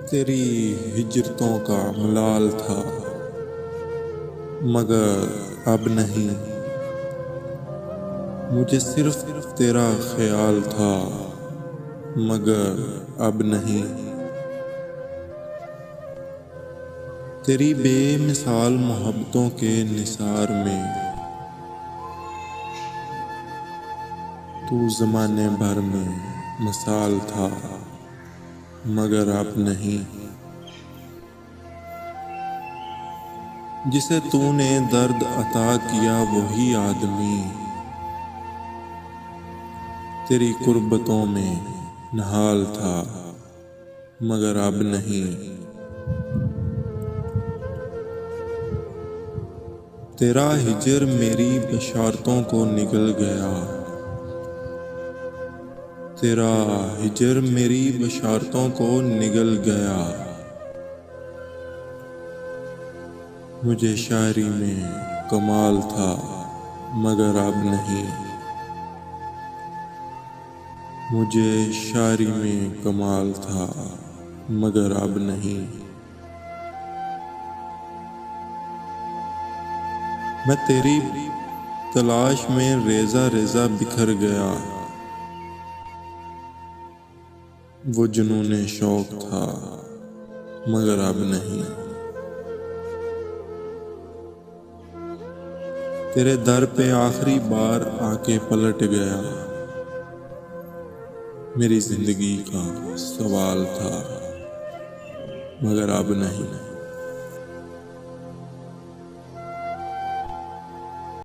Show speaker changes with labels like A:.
A: तेरी हिजरतों का मलाल था, मगर अब नहीं। मुझे सिर्फ तेरा ख्याल था, मगर अब नहीं। तेरी बेमिसाल मोहब्बतों के निसार में तू ज़माने भर में मिसाल था, मगर अब नहीं। जिसे तूने दर्द अता किया वही आदमी तेरी कुर्बतों में नहाल था, मगर अब नहीं। तेरा हिजर मेरी बशारतों को निगल गया, तेरा हिजर मेरी बशारतों को निगल गया। मुझे शायरी में कमाल था, मगर अब नहीं। मुझे शायरी में कमाल था, मगर अब नहीं। मैं तेरी तलाश में रेजा रेजा बिखर गया, वो जुनूने शौक था, मगर अब नहीं। तेरे दर पे आखिरी बार आके पलट गया, मेरी जिंदगी का सवाल था, मगर अब नहीं।